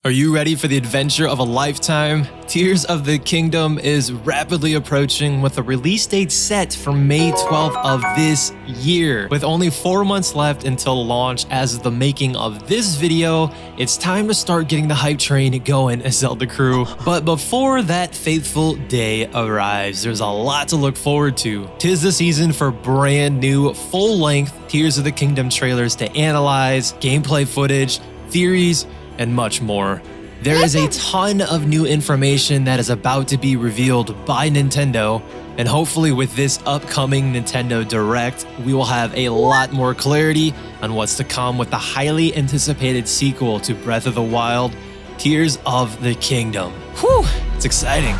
Are you ready for the adventure of a lifetime? Tears of the Kingdom is rapidly approaching with a release date set for May 12th of this year. With only 4 months left until launch as of the making of this video, it's time to start getting the hype train going, Zelda crew. But before that fateful day arrives, there's a lot to look forward to. 'Tis the season for brand new full-length Tears of the Kingdom trailers to analyze, gameplay footage, theories, and much more. There is a ton of new information that is about to be revealed by Nintendo, and hopefully with this upcoming Nintendo Direct, we will have a lot more clarity on what's to come with the highly anticipated sequel to Breath of the Wild, Tears of the Kingdom. Whew, it's exciting.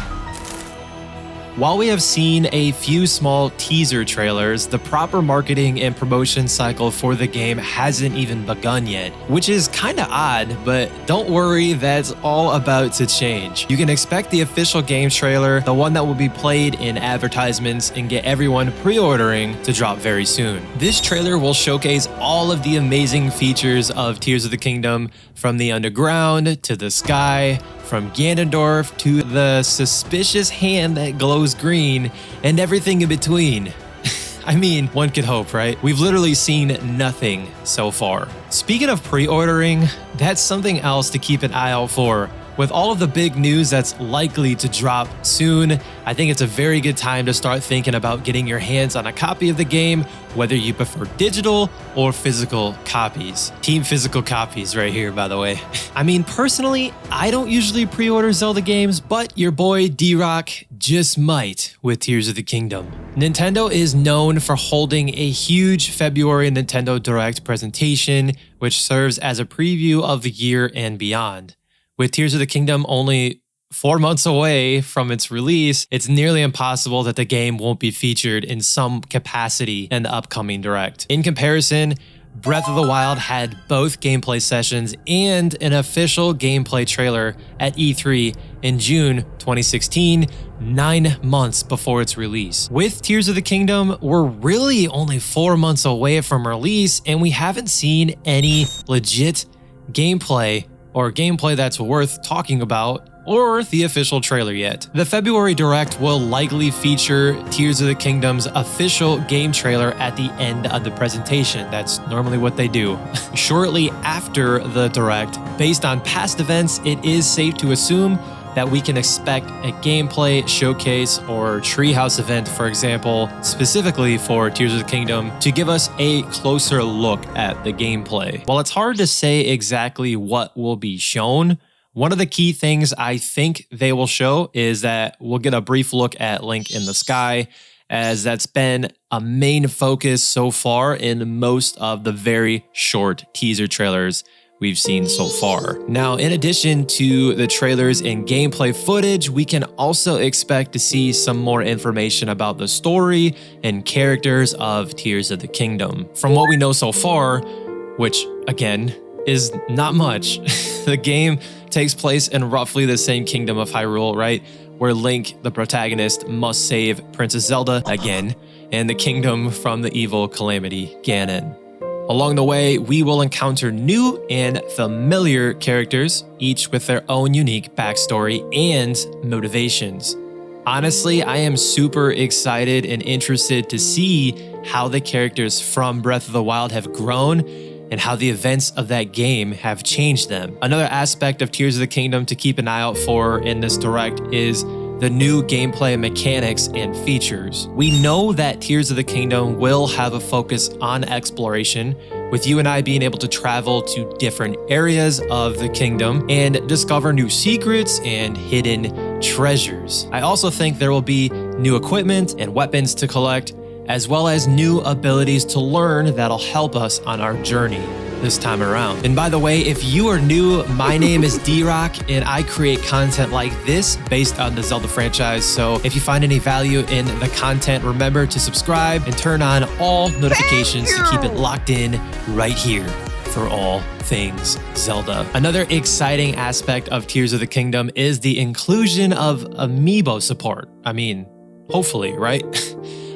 While we have seen a few small teaser trailers, the proper marketing and promotion cycle for the game hasn't even begun yet, which is kinda odd, but don't worry, that's all about to change. You can expect the official game trailer, the one that will be played in advertisements and get everyone pre-ordering, to drop very soon. This trailer will showcase all of the amazing features of Tears of the Kingdom, from the underground to the sky, from Ganondorf to the suspicious hand that glows green, and everything in between. I mean, one could hope, right? We've literally seen nothing so far. Speaking of pre-ordering, that's something else to keep an eye out for. With all of the big news that's likely to drop soon, I think it's a very good time to start thinking about getting your hands on a copy of the game, whether you prefer digital or physical copies. Team physical copies right here, by the way. I mean, personally, I don't usually pre-order Zelda games, but your boy D-Rock just might with Tears of the Kingdom. Nintendo is known for holding a huge February Nintendo Direct presentation, which serves as a preview of the year and beyond. With Tears of the Kingdom only 4 months away from its release, it's nearly impossible that the game won't be featured in some capacity in the upcoming Direct. In comparison, Breath of the Wild had both gameplay sessions and an official gameplay trailer at E3 in June 2016, 9 months before its release. With Tears of the Kingdom, we're really only 4 months away from release, and we haven't seen any legit gameplay or gameplay that's worth talking about, or the official trailer yet. The February Direct will likely feature Tears of the Kingdom's official game trailer at the end of the presentation. That's normally what they do. Shortly after the Direct, based on past events, it is safe to assume that we can expect a gameplay showcase or treehouse event, for example, specifically for Tears of the Kingdom, to give us a closer look at the gameplay. While it's hard to say exactly what will be shown, one of the key things I think they will show is that we'll get a brief look at Link in the Sky, as that's been a main focus so far in most of the very short teaser trailers we've seen so far. Now, in addition to the trailers and gameplay footage, we can also expect to see some more information about the story and characters of Tears of the Kingdom. From what we know so far, which again is not much, the game takes place in roughly the same kingdom of Hyrule, right? Where Link, the protagonist, must save Princess Zelda again, and the kingdom from the evil calamity Ganon. Along the way, we will encounter new and familiar characters, each with their own unique backstory and motivations. Honestly, I am super excited and interested to see how the characters from Breath of the Wild have grown and how the events of that game have changed them. Another aspect of Tears of the Kingdom to keep an eye out for in this Direct is the new gameplay mechanics and features. We know that Tears of the Kingdom will have a focus on exploration, with you and I being able to travel to different areas of the kingdom and discover new secrets and hidden treasures. I also think there will be new equipment and weapons to collect, as well as new abilities to learn that'll help us on our journey this time around. And by the way, if you are new, my name is D-Rock, and I create content like this based on the Zelda franchise. So if you find any value in the content, remember to subscribe and turn on all notifications to keep it locked in right here for all things Zelda. Another exciting aspect of Tears of the Kingdom is the inclusion of amiibo support. I mean, hopefully, right?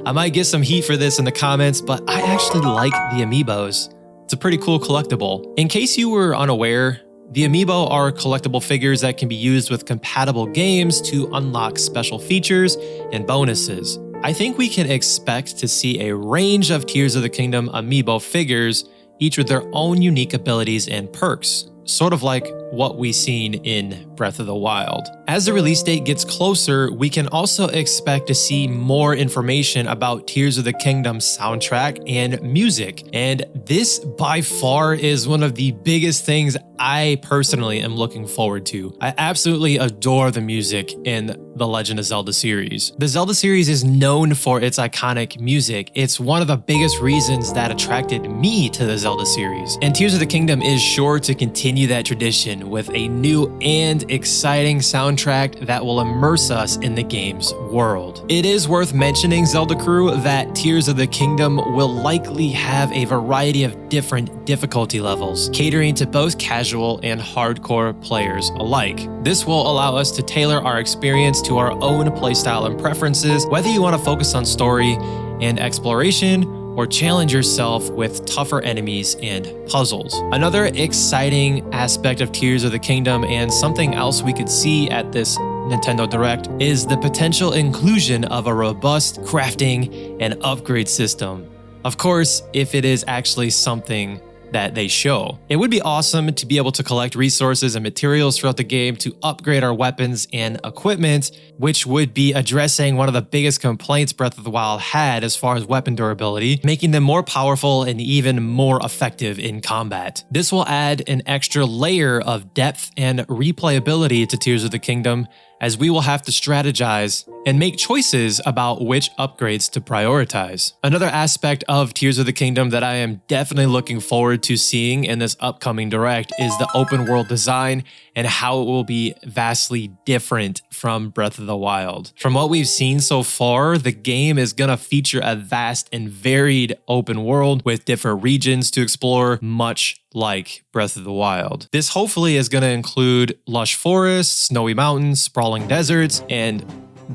I might get some heat for this in the comments, but I actually like the amiibos. It's a pretty cool collectible. In case you were unaware, The amiibo are collectible figures that can be used with compatible games to unlock special features and bonuses. I think we can expect to see a range of Tears of the Kingdom amiibo figures, each with their own unique abilities and perks, sort of like what we've seen in Breath of the Wild. As the release date gets closer, we can also expect to see more information about Tears of the Kingdom soundtrack and music. And this by far is one of the biggest things I personally am looking forward to. I absolutely adore the music in the Legend of Zelda series. The Zelda series is known for its iconic music. It's one of the biggest reasons that attracted me to the Zelda series. And Tears of the Kingdom is sure to continue that tradition with a new and exciting soundtrack that will immerse us in the game's world. It is worth mentioning, Zelda crew, that Tears of the Kingdom will likely have a variety of different difficulty levels, catering to both casual and hardcore players alike. This will allow us to tailor our experience to our own playstyle and preferences, whether you want to focus on story and exploration or challenge yourself with tougher enemies and puzzles. Another exciting aspect of Tears of the Kingdom, and something else we could see at this Nintendo Direct, is the potential inclusion of a robust crafting and upgrade system. Of course, if it is actually something that they show. It would be awesome to be able to collect resources and materials throughout the game to upgrade our weapons and equipment, which would be addressing one of the biggest complaints Breath of the Wild had as far as weapon durability, making them more powerful and even more effective in combat. This will add an extra layer of depth and replayability to Tears of the Kingdom, as we will have to strategize and make choices about which upgrades to prioritize. Another aspect of Tears of the Kingdom that I am definitely looking forward to seeing in this upcoming Direct is the open world design and how it will be vastly different from Breath of the Wild. From what we've seen so far, the game is gonna feature a vast and varied open world with different regions to explore, much like Breath of the Wild. This hopefully is gonna include lush forests, snowy mountains, sprawling deserts, and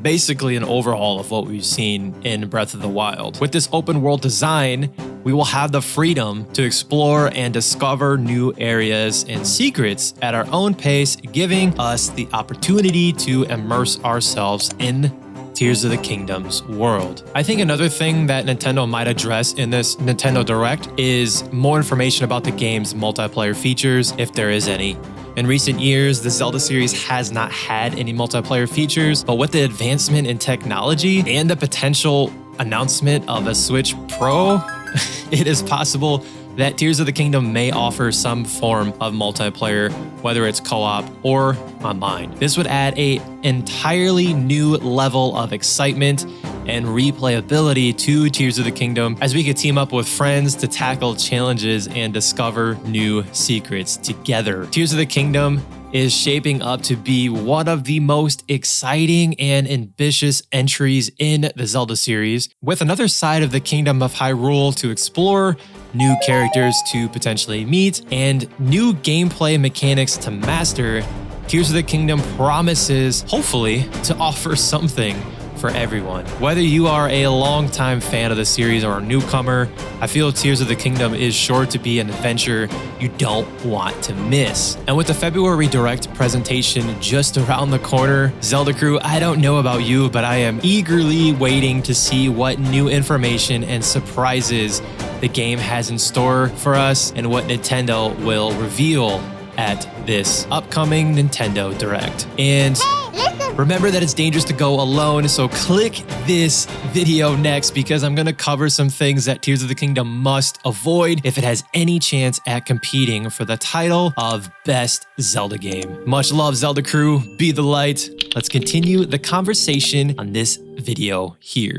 basically an overhaul of what we've seen in Breath of the Wild. With this open world design, we will have the freedom to explore and discover new areas and secrets at our own pace, giving us the opportunity to immerse ourselves in Tears of the Kingdom's world. I think another thing that Nintendo might address in this Nintendo Direct is more information about the game's multiplayer features, if there is any. In recent years, the Zelda series has not had any multiplayer features, but with the advancement in technology and the potential announcement of a Switch Pro, it is possible that Tears of the Kingdom may offer some form of multiplayer, whether it's co-op or online. This would add an entirely new level of excitement and replayability to Tears of the Kingdom, as we could team up with friends to tackle challenges and discover new secrets together. Tears of the Kingdom is shaping up to be one of the most exciting and ambitious entries in the Zelda series, with another side of the Kingdom of Hyrule to explore, new characters to potentially meet, and new gameplay mechanics to master. Tears of the Kingdom promises, hopefully, to offer something for everyone. Whether you are a longtime fan of the series or a newcomer, I feel Tears of the Kingdom is sure to be an adventure you don't want to miss. And with the February Direct presentation just around the corner, Zelda crew, I don't know about you, but I am eagerly waiting to see what new information and surprises the game has in store for us and what Nintendo will reveal at this upcoming Nintendo Direct. And remember that it's dangerous to go alone, so click this video next because I'm gonna cover some things that Tears of the Kingdom must avoid if it has any chance at competing for the title of Best Zelda Game. Much love, Zelda crew. Be the light. Let's continue the conversation on this video here.